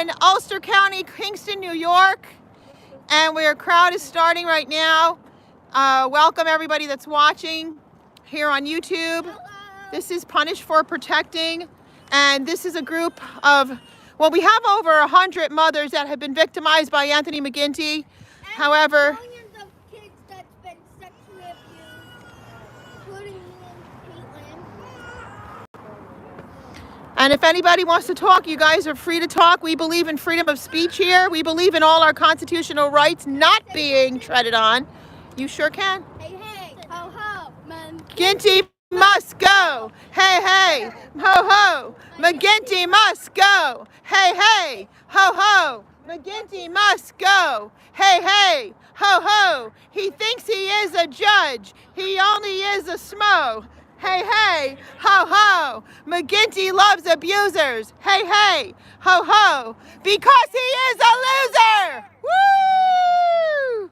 in Ulster County, Kingston, New York, and our crowd is starting right now. Welcome everybody that's watching here on YouTube. Hello. This is Punish for Protecting, and this is a group of, well, we have over 100 mothers that have been victimized by Anthony Mcginty. However, Millions of kids that's been sexually abused, including me and Caitlin. and if anybody wants to talk, you guys are free to talk. We believe in freedom of speech here. We believe in all our constitutional rights not being treaded on. You sure can. Hey, hey, ho, ho, man. Mcginty must go. Hey, hey, ho, ho. Mcginty must go. Hey, hey, ho, ho. Mcginty must go. Hey, hey, ho, ho. He thinks he is a judge. He only is a smo. Hey, hey, ho, ho. Mcginty loves abusers. Hey, hey, ho, ho. Because he is a loser. Woo!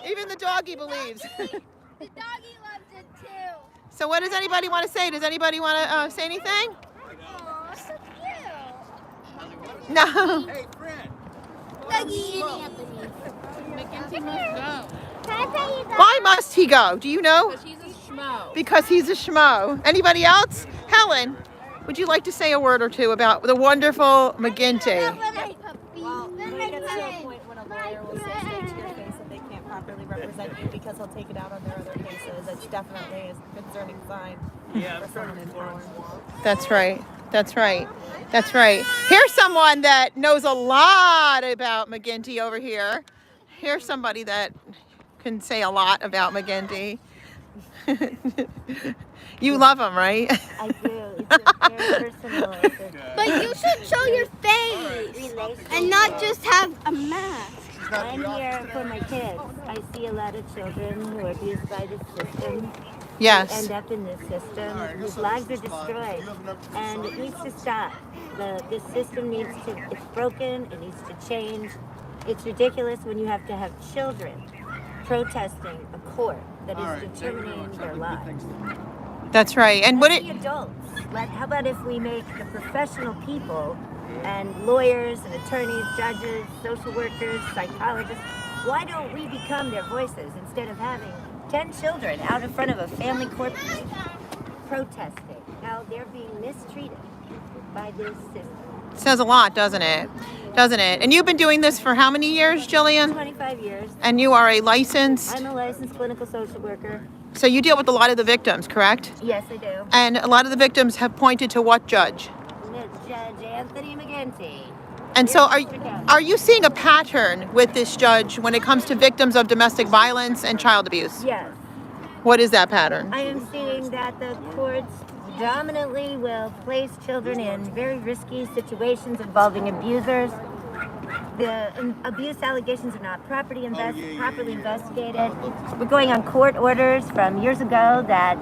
Even the doggy believes. The doggy loves it too. So what does anybody want to say? Does anybody want to say anything? Aw, so cute. No. Hey, Fred. Doggy and Anthony. Mcginty must go. Can I tell you that? Why must he go? Do you know? Because he's a schmo. Because he's a schmo. Anybody else? Helen, would you like to say a word or two about the wonderful Mcginty? Well, when it gets to a point when a lawyer will say straight to your face that they can't properly represent you because he'll take it out on their other cases, it's definitely a concerning sign for someone in power. That's right. That's right. That's right. Here's someone that knows a lot about Mcginty over here. Here's somebody that can say a lot about Mcginty. You love him, right? I do. It's very personal. But you should show your face and not just have a mask. I'm here for my kids. I see a lot of children who are abused by the system. Yes. End up in this system whose lives are destroyed, and it needs to stop. The system needs to, it's broken, it needs to change. It's ridiculous when you have to have children protesting a court that is determining their lives. That's right. And what Let's it be adults. How about if we make the professional people and lawyers and attorneys, judges, social workers, psychologists, why don't we become their voices instead of having 10 children out in front of a family court protesting how they're being mistreated by this system? says a lot, doesn't it? Doesn't it? And you've been doing this for how many years, Jillian? 25 years. And you are a licensed, I'm a licensed clinical social worker. so you deal with a lot of the victims, correct? Yes, I do. And a lot of the victims have pointed to what judge? It's Judge Anthony Mcginty. And so are you seeing a pattern with this judge when it comes to victims of domestic violence and child abuse? Yes. What is that pattern? I am seeing that the courts dominantly will place children in very risky situations involving abusers. The abuse allegations are not properly investigated. We're going on court orders from years ago that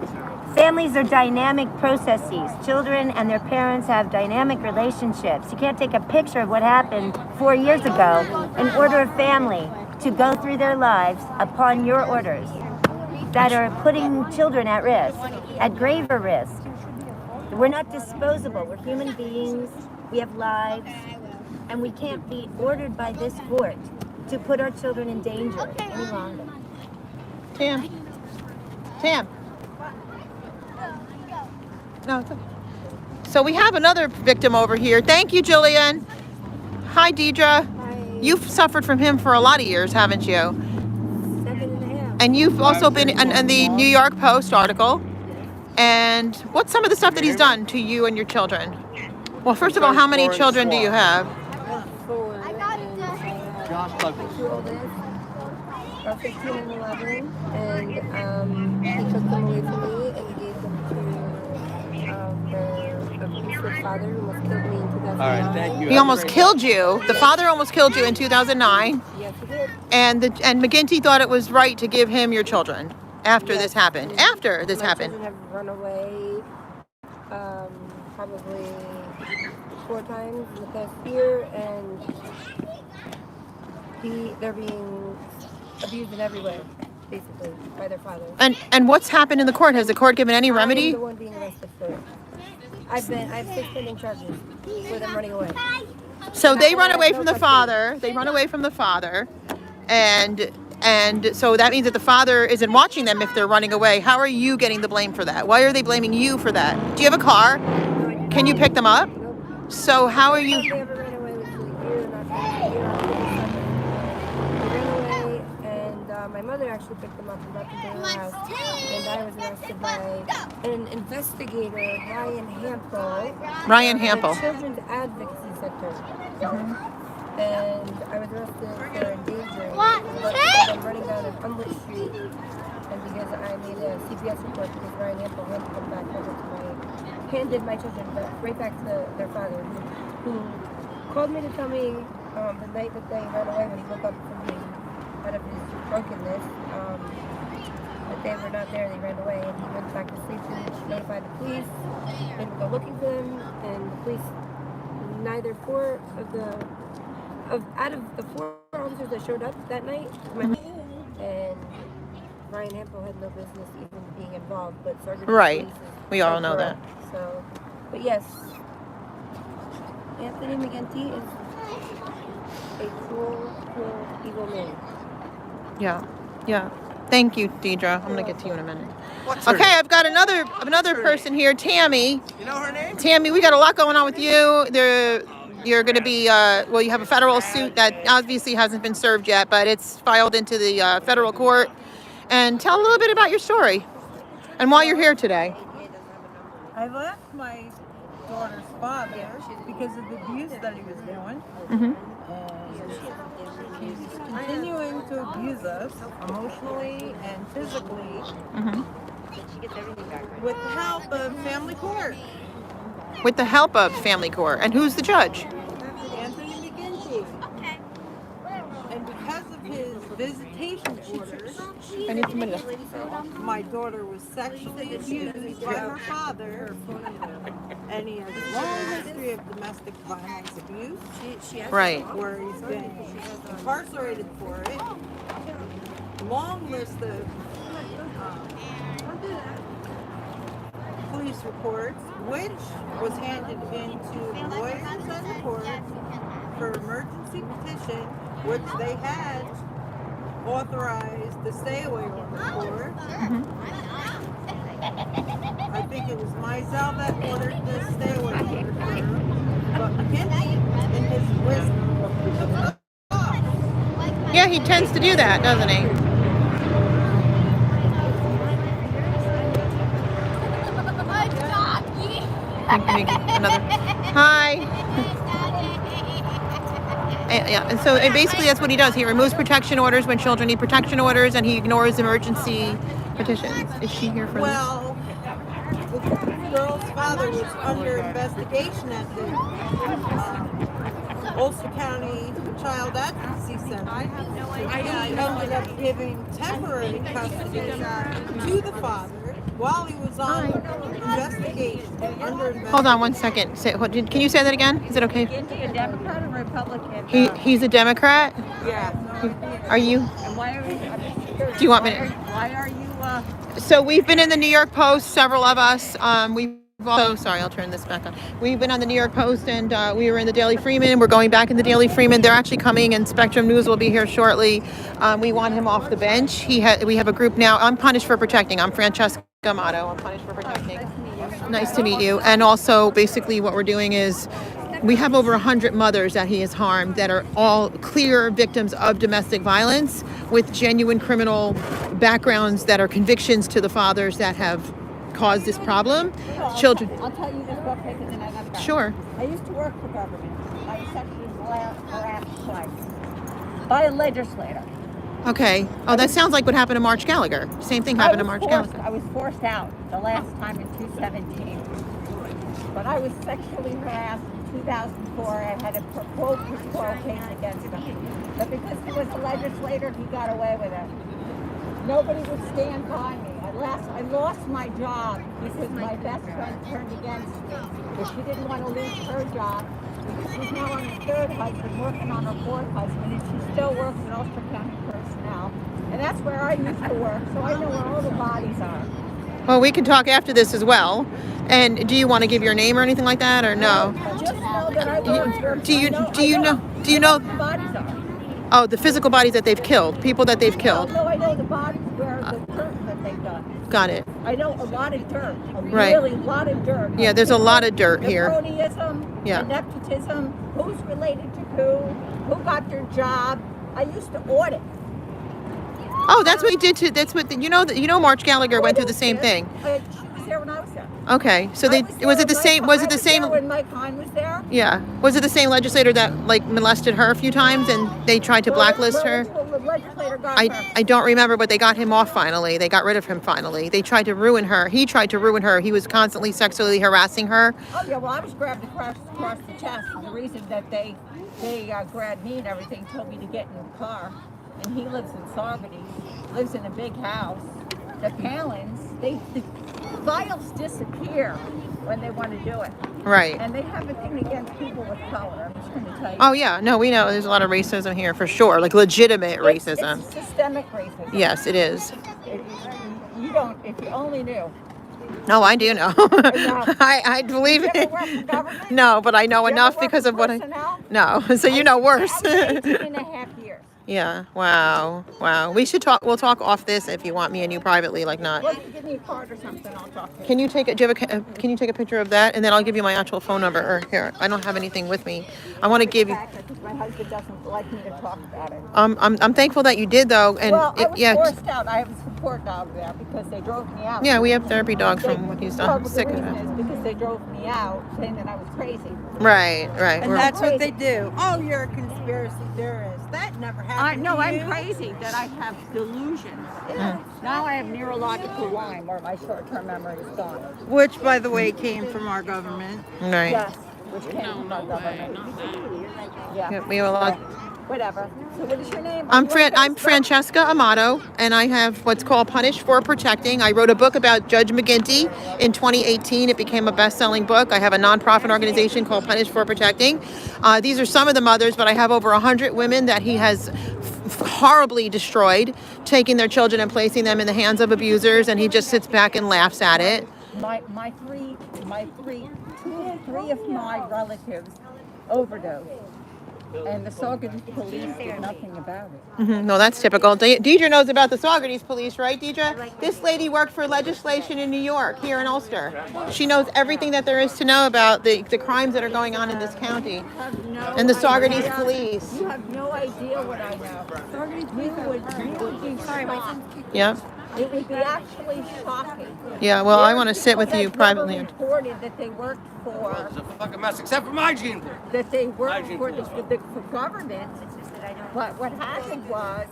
families are dynamic processes. Children and their parents have dynamic relationships. You can't take a picture of what happened 4 years ago and order a family to go through their lives upon your orders that are putting children at risk, at graver risk. We're not disposable. We're human beings. We have lives. And we can't be ordered by this court to put our children in danger any longer. Tam. No, it's okay. So we have another victim over here. Thank you, Jillian. Hi, Deidre. Hi. You've suffered from him for a lot of years, haven't you? 7.5. And you've also been in the New York Post article. And what's some of the stuff that he's done to you and your children? Well, first of all, how many children do you have? I have 4. I got and the- I have my 2 oldest, are 15 and 11, and he took them away from me and gave them to their abusive father who almost killed me in 2009. All right, thank you. He almost killed you. The father almost killed you in 2009. Yes, he did. And Mcginty thought it was right to give him your children after this happened. After this My happened. children have run away probably 4 times in the past year, and they're being abused in every way, basically, by their father. And what's happened in the court? Has the court given any remedy? I'm the one being arrested for it. I have 6 pending charges for them running away. So they run away No from the custody. father. They run away from the father, and so that means that the father isn't watching them if they're running away. How are you getting the blame for that? Why are they blaming you for that? Do you have a car? Can you pick them up? Nope. So how are The you? first time they ever ran away was the year they ran away, and my mother actually picked them up and brought them to her house. And I was arrested by an investigator, Ryan Hampel. Ryan The Hampel. Children's Advocacy Center. And I was arrested for endangering because I'm running down an unlit street, and because I made a CPS report because Ryan Hampel handed them back over to handed my children right back to their father, who called me to tell me the night that they ran away when he woke up from being out of his drunkenness, that they were not there, they ran away, and he went back to sleep and notified the police. They would go looking for them, and the police, neither four of the out of the 4 officers that showed up that night, and Ryan Hampel had no business even being involved, but Sergeant Right. Police is We all know so that. So, but yes, Anthony Mcginty is a cruel, evil man. Yeah. Thank you, Deidre. I'm gonna get to you in a minute. Okay, I've got another person here, Tammy. You know her name? Tammy, we got a lot going on with you. You're going to be, well, you have a federal suit that obviously hasn't been served yet, but it's filed into the federal court. And tell a little bit about your story and why you're here today. I left my daughter's father because of the abuse that he was doing. Mhm. And he's continuing to abuse us emotionally and physically Mhm. with the help of family court. With the help of family court. And who's the judge? Anthony Mcginty. And because of his visitation orders, I need somebody to... my daughter was sexually abused by her father, and he has a long history of domestic violence abuse, Right. where he's been incarcerated for it. Long list of police reports, which was handed into lawyers and the court for emergency petition, which they had authorized the stay-away order for. I think it was Mizell that ordered the stay-away order for her, but McGinty, in his wisdom, took it off. Yeah, he tends to do that, doesn't he? Another. Hi. Yeah, and so basically that's what he does. He removes protection orders when children need protection orders, and he ignores emergency petitions. Is she here for Well, the girl's father was under investigation at the Ulster County Child Advocacy Center. He ended up giving temporary custody to the father while he was on investigation. Hold on one second. Can you say that again? Is it okay? A Democrat or Republican? He's a Democrat? Yeah. Are you? And why are you? Do you want me to? Why are you? So we've been in the New York Post, several of us. We've also, sorry, I'll turn this back on. We've been on the New York Post, and we were in the Daily Freeman. We're going back in the Daily Freeman. They're actually coming, and Spectrum News will be here shortly. We want him off the bench. We have a group now. I'm punished for protecting. I'm Francesca Amato. I'm punished for protecting. Nice to meet you. And also, basically, what we're doing is we have over 100 mothers that he has harmed that are all clear victims of domestic violence with genuine criminal backgrounds that are convictions to the fathers that have caused this problem. Children. I'll tell you this real quick and then I gotta go. Sure. I used to work for government. I was sexually harassed twice by a legislator. Okay. Oh, that sounds like what happened to March Gallagher. Same thing happened to March Gallagher. I was forced out the last time in 2017. But I was sexually harassed in 2004. I had a quote pro case against him. But because he was a legislator, he got away with it. Nobody would stand by me. I lost my job because my best friend turned against me. But she didn't want to lose her job. She's now on her 3rd husband, working on her 4th husband, and she still works in Ulster County Personnel. And that's where I used to work, so I know where all the bodies are. Well, we can talk after this as well. And do you want to give your name or anything like that, or no? Just know that I worked for. Do you I know who the bodies are. Oh, the physical bodies that they've killed, people that they've killed. No, I know the bodies where the dirt that they've done. Got it. I know a lot of dirt. Right. Really lot of dirt. Yeah, there's a lot of dirt here. Cronyism, Yeah. nepotism, who's related to who got their job. I used to audit. Oh, that's what he did to. That's what you know. March Gallagher went through the same thing. She was there when I was there. Okay, so they was it the same? Was it the same? When Mike Hine was there? Yeah. Was it the same legislator that like molested her a few times and they tried to blacklist her? The legislator got her. I don't remember, but they got him off finally. They got rid of him finally. They tried to ruin her. He tried to ruin her. He was constantly sexually harassing her. Oh yeah, well I was grabbed across the chest. And the reason that they grabbed me and everything told me to get in the car. And he lives in Saugerty, lives in a big house. The Palins, the files disappear when they want to do it. Right. And they have a thing against people with color. I'm just going to tell you. Oh yeah, no, we know there's a lot of racism here for sure, like legitimate racism. It's systemic racism. Yes, it is. You don't, if you only knew. No, I do know. I believe You it. ever work for government? No, but I know You enough ever work because for of what I. personnel? No, so you know worse. I was 18 and a half years. Yeah. Wow. Wow. We should talk. We'll talk off this if you want me and you privately, like not. Well, if you give me a card or something, I'll talk to you. Can you take it? Do you have can you take a picture of that, and then I'll give you my actual phone number. Or here, I don't have anything with me. I want to give you. Because my husband doesn't like me to talk about it. I'm thankful that you did though, and Well, I was yeah. forced out. I have a support dog there because they drove me out. Yeah, we have therapy dogs from what he's Well, done. the Sick of reason it. is because they drove me out saying that I was crazy. Right. Right. And We're- that's what they do. Oh, you're a conspiracy theorist. That never happened. No, to I'm you. crazy that I have delusions. Now I have neurological Lyme where my short-term memory is gone. Which, by the way, came from our government. right. Yes, which came from our government. Yeah, Yeah, we have a lot. whatever. So what is your name? I'm Francesca Amato, and I have what's called Punished for Protecting. I wrote a book about Judge Mcginty in 2018. It became a best-selling book. I have a nonprofit organization called Punished for Protecting. These are some of the mothers, but I have over 100 women that he has horribly destroyed, taking their children and placing them in the hands of abusers, and he just sits back and laughs at it. Three of my relatives overdosed. And the Saugerty police did nothing about it. No, that's typical. Deidre knows about the Saugerties police, right, Deidre? This lady worked for legislation in New York, here in Ulster. She knows everything that there is to know about the crimes that are going on in this county. And the Saugerties police. You have no idea what I know. You would be shocked. Yep. It would be actually shocking. Yeah, well, I want to sit with you They've privately. never reported that they worked for, It's a fucking mess, except for my gene. that they worked for the government. But what happened was,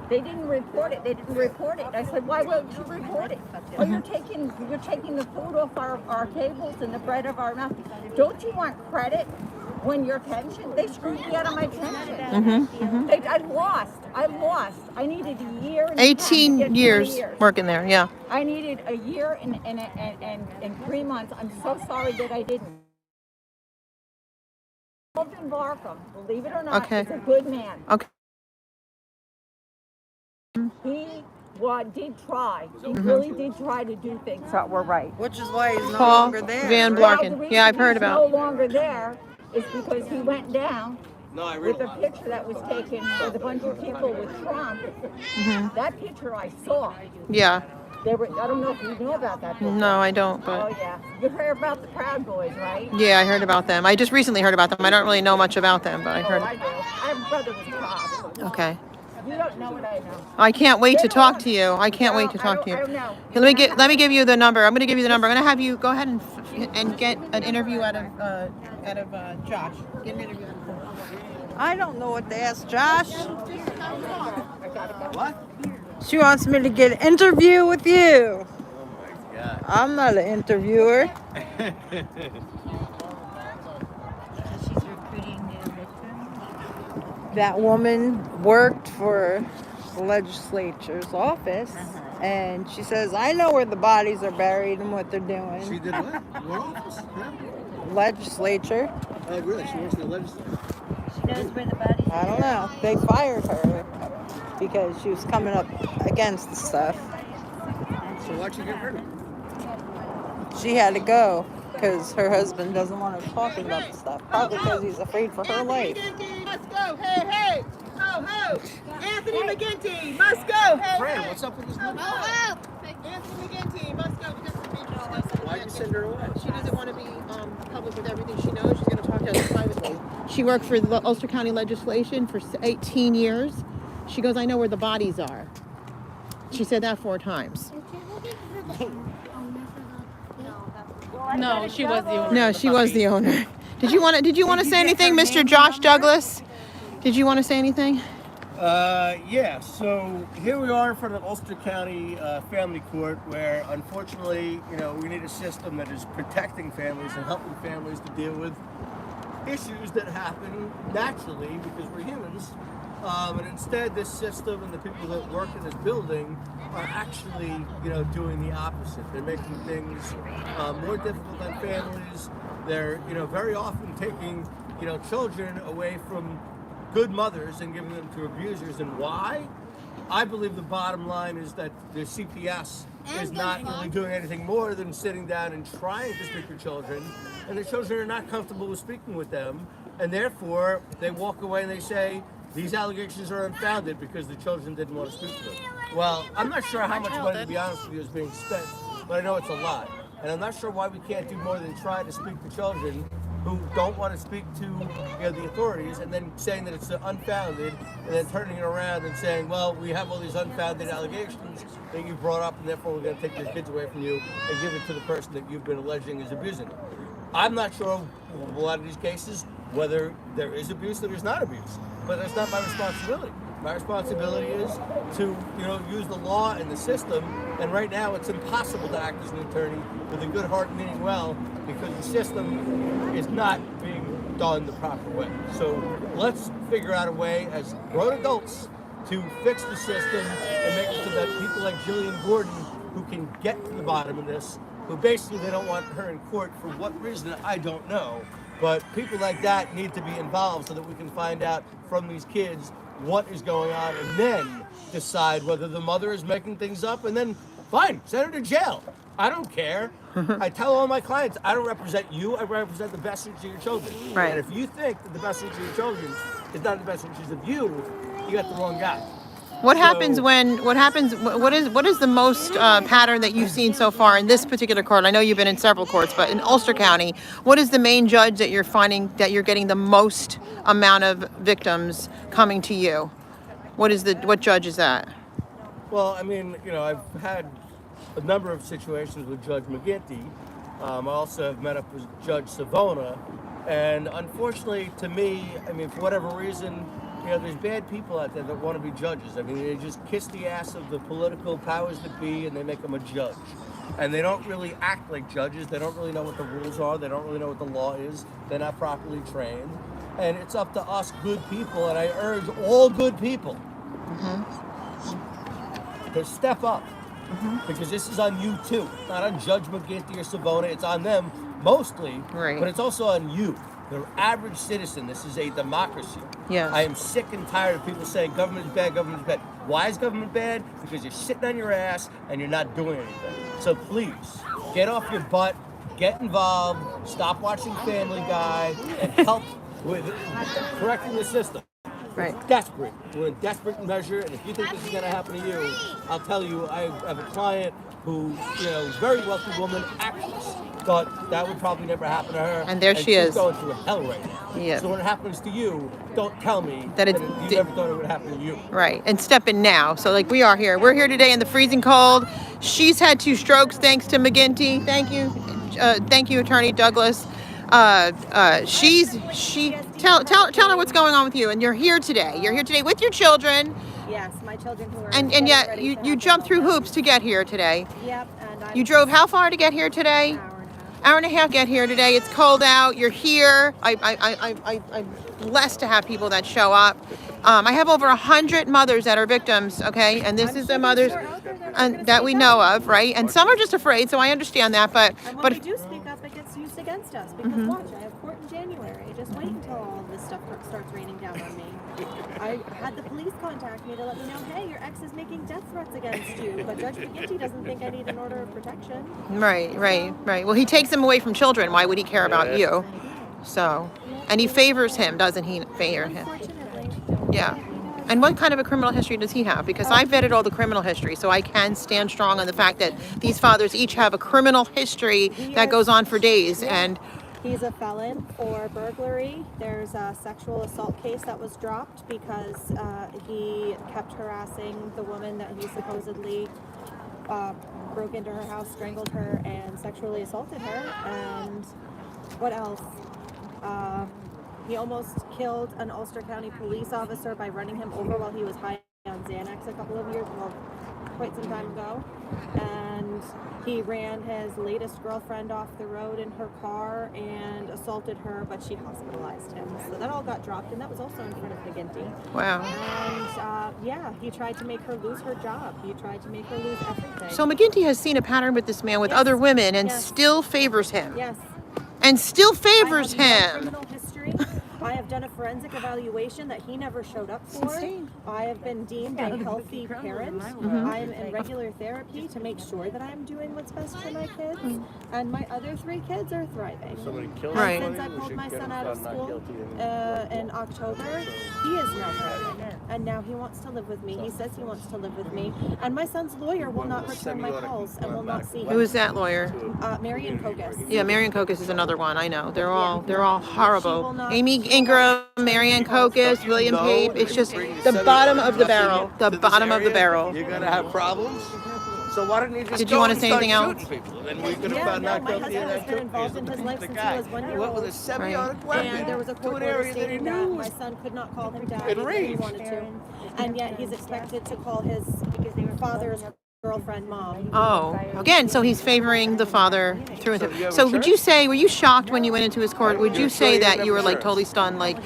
they didn't report it. They didn't report it. I said, why won't you report it? Well, you're taking the food off our tables and the bread of our mouth. Don't you want credit when your pension? They screwed me out of my pension. I lost. I needed a year and 18 years working there, yeah. I needed a year and 3 months. I'm so sorry that I didn't. Alden Barkham, believe it or not, Okay. is a good man. Okay. He did try. He really did try to do things that were right. Which is why he's no Paul longer there. Van right? Blarken. Now, the Yeah, I've reason heard he's about. no longer there is because he went down No, I with a realize. picture that was taken with a bunch of people with Trump. That picture I saw. Yeah. They were. I don't know if you know about that picture. No, I don't, Oh but yeah. You heard about the Proud Boys, right? yeah, I heard about them. I just recently heard about them. I don't really know much about them, but I Oh, heard. I do. I have a brother with Cobb. Okay. You don't know what I know. I can't wait to talk to you. I can't wait to talk to you. I don't know. Here, let me give you the number. I'm going to give you the number. I'm going to have you go ahead and get an interview out of Josh. Get an interview out of him. I don't know what to ask Josh. What? She wants me to get an interview with you. God. I'm not an interviewer. She's recruiting new victims. That woman worked for the legislature's office, and she says, I know where the bodies are buried and what they're doing. She did what? What office? Legislature. Oh, really? She works in the legislature. She knows where the bodies are. I don't know. They fired her because she was coming up against the stuff. So why'd you get rid of her? she had to go because her husband doesn't want her talking about the stuff. Probably because he's afraid for her life. McGinty must go. Hey, hey. Ho, ho. Anthony McGinty must go. Hey, Fran, hey. what's up with this woman? Anthony McGinty must go because Why'd you send her away? she doesn't want to be public with everything she knows. She's going to talk to us privately. She worked for the Ulster County legislation for 18 years. She goes, I know where the bodies are. She said that 4 times. No, she was the owner. No, she was the owner. Did you want to say anything, Mr. Josh Douglas? Did you want to say anything? Yeah, so here we are in front of Ulster County Family Court where unfortunately, we need a system that is protecting families and helping families to deal with issues that happen naturally because we're humans. And instead this system and the people that work in this building are actually, doing the opposite. They're making things more difficult on families. They're, very often taking, children away from good mothers and giving them to abusers. And why? I believe the bottom line is that the CPS is not really doing anything more than sitting down and trying to speak to children, and the children are not comfortable with speaking with them, and therefore they walk away and they say these allegations are unfounded because the children didn't want to speak to them. Well, I'm not sure how much money, to be honest with you, is being spent, but I know it's a lot, and I'm not sure why we can't do more than try to speak to children who don't want to speak to the authorities, and then saying that it's unfounded, and then turning it around and saying, well, we have all these unfounded allegations that you brought up, and therefore we're going to take your kids away from you and give it to the person that you've been alleging is abusing them. I'm not sure in a lot of these cases whether there is abuse or there's not abuse, but that's not my responsibility. My responsibility is to, use the law and the system, and right now it's impossible to act as an attorney with a good heart meaning well because the system is not being done the proper way. So let's figure out a way as grown adults to fix the system and make it so that people like Jillian Gordon, who can get to the bottom of this, who basically they don't want her in court for what reason, I don't know, but people like that need to be involved so that we can find out from these kids what is going on and then decide whether the mother is making things up, and then fine, send her to jail. I don't care. I tell all my clients, I don't represent you, I represent the best interests of your children. Right. And if you think that the best interest of your children is not the best interest of you, you got the wrong guy. What happens what is the most pattern that you've seen so far in this particular court? I know you've been in several courts, but in Ulster County, what is the main judge that you're finding that you're getting the most amount of victims coming to you? What judge is that? Well, I mean, I've had a number of situations with Judge Mcginty. I also have met up with Judge Savona, and unfortunately to me, for whatever reason, there's bad people out there that want to be judges. They just kiss the ass of the political powers that be and they make them a judge. And they don't really act like judges. They don't really know what the rules are. They don't really know what the law is. They're not properly trained. And it's up to us good people, and I urge all good people to step up. Because this is on you too. It's not on Judge Mcginty or Savona. It's on them mostly, Right. But it's also on you. The average citizen. This is a democracy. Yes. I am sick and tired of people saying government is bad, government is bad. Why is government bad? Because you're sitting on your ass and you're not doing anything. So please, get off your butt, get involved, stop watching Family Guy, and help with correcting the system. Right. It's desperate. We're in desperate measure, and if you think this is going to happen to you, I'll tell you, I have a client who, very wealthy woman, actress, thought that would probably never happen to her. And there she she's is. going through hell right now. Yeah. So when it happens to you, don't tell me That that it's- you never thought it would happen to you. Right, and step in now. So like we are here. We're here today in the freezing cold. She's had 2 strokes thanks to Mcginty. Thank you, Attorney Douglas. Tell her what's going on with you. And you're here today. You're here today with your children. Yes, my children who are And getting yet ready you to have jumped through their hoops to get here today. Yep, and I'm You drove how far to get here today? an hour and a half. Hour and a half get here today. It's cold out. You're here. I'm blessed to have people that show up. I have over 100 mothers that are victims. Okay, and this I'm is sure the mothers they're out there that are and gonna that speak we up. know of, right? And some are just afraid. So I understand that. And when we do speak up, it gets used against us because watch, I have court in January. Just wait until all this stuff starts raining down on me. I had the police contact me to let me know, hey, your ex is making death threats against you, but Judge Mcginty doesn't think I need an order of protection. Right. Well, he takes them away from children. Why would he care about you? So, and he favors him, doesn't he? Favor him. Unfortunately. Yeah. And what kind of a criminal history does he have? Because I've vetted all the criminal history, so I can stand strong on the fact that these fathers each have a criminal history that goes on for days. And he's a felon for burglary. There's a sexual assault case that was dropped because he kept harassing the woman that he supposedly broke into her house, strangled her, and sexually assaulted her. And what else? He almost killed an Ulster County police officer by running him over while he was high on Xanax a couple of years, well, quite some time ago. And he ran his latest girlfriend off the road in her car and assaulted her, but she hospitalized him. So that all got dropped, and that was also in front of Mcginty. wow. And yeah, he tried to make her lose her job. He tried to make her lose everything. So Mcginty has seen a pattern with this man with Yes. other women and Yes. still favors him. Yes. And still favors I have no him. criminal history. I have done a forensic evaluation that he never showed up for. I have been deemed a healthy parent. I am in regular therapy to make sure that I am doing what's best for my kids. And my other 3 kids are thriving. Somebody killed Right. Since I pulled my son out of school in October, he is now thriving. And now he wants to live with me. He says he wants to live with me. And my son's lawyer will not return my calls and will not see him. Who is that lawyer? Marion Kogas. Yeah, Marion Kokas is another one. I know. They're all horrible. She will not- Amy Ingram, Marianne Kokas, William Pape. It's just the bottom of the barrel. The bottom of the barrel. You're gonna have problems. So why didn't you just Did you go want to and say start anything else? shooting people? Then we could have Yeah, found no, out my guilty husband of has that been too. involved in his life since he was 1 year What with a old. semi-automatic weapon? And there was a to court an order area that he stating that knew. my son could not call him dad It even if he raged. wanted to. And yet he's expected to call his father's girlfriend mom. Oh, again, so he's favoring the father through and So you through. have So would insurance? you say, were you shocked when you went into his court? Would you You're say sure that you you were have like insurance? totally stunned? Like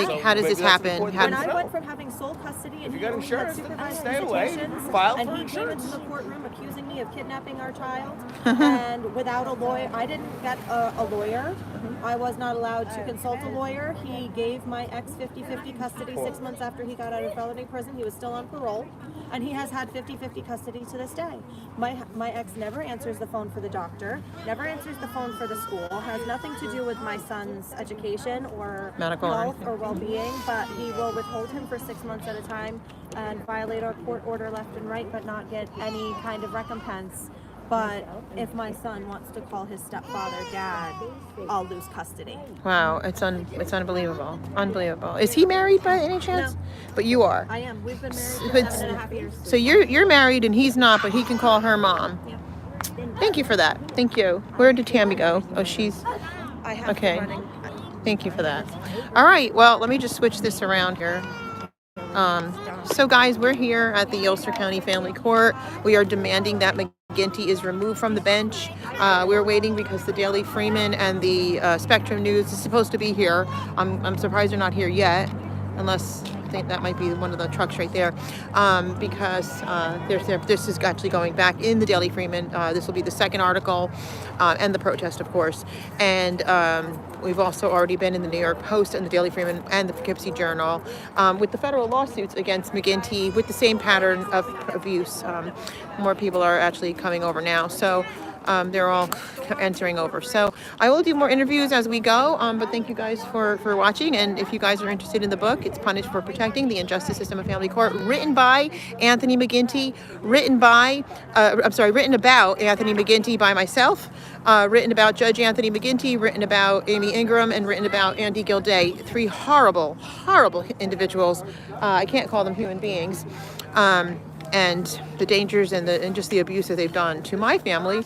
So how does maybe this that's happen? important How When does, I No. went from having sole custody and If he you got only had insurance, then supervised stay away. visitations, File and for he came insurance. into the courtroom accusing me of kidnapping our child, and without a lawyer, I didn't get a lawyer. I was not allowed to consult a lawyer. He gave my ex 50-50 custody 6 months after he got out of felony prison. He was still on parole, and he has had 50-50 custody to this day. My ex never answers the phone for the doctor, never answers the phone for the school, has nothing to do with my son's education or Medical or health anything. or well-being, but he will withhold him for 6 months at a time and violate our court order left and right, but not get any kind of recompense. But if my son wants to call his stepfather dad, I'll lose custody. wow, it's unbelievable. Unbelievable. Is he married by any chance? No. But you are. I am. We've been married for But- 7.5 years. So you're married and he's not, but he can call her mom. Yeah. Thank you for that. Thank you. Where did Tammy go? Oh, she's I have okay. running. Thank you for that. All right. Well, let me just switch this around here. So guys, we're here at the Ulster County Family Court. We are demanding that Mcginty is removed from the bench. We're waiting because the Daily Freeman and the Spectrum News is supposed to be here. I'm surprised they're not here yet, unless I think that might be one of the trucks right there, because this is actually going back in the Daily Freeman. This will be the second article, and the protest, of course. And we've also already been in the New York Post and the Daily Freeman and the Poughkeepsie Journal with the federal lawsuits against Mcginty with the same pattern of abuse. More people are actually coming over now. So they're all entering over. So I will do more interviews as we go, but thank you guys for watching. And if you guys are interested in the book, it's Punished for Protecting the Injustice System of Family Court, written by Anthony Mcginty, written about Anthony Mcginty by myself, written about Judge Anthony Mcginty, written about Amy Ingram, and written about Andy Gilday. 3 horrible, horrible individuals. I can't call them human beings. And the dangers and just the abuse that they've done to my family,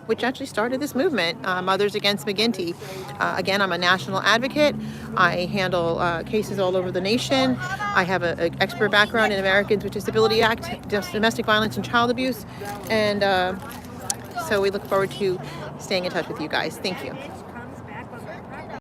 which actually started this movement, Mothers Against Mcginty. Again, I'm a national advocate. I handle cases all over the nation. I have an expert background in Americans with Disability Act, domestic violence and child abuse. And so we look forward to staying in touch with you guys. Thank you.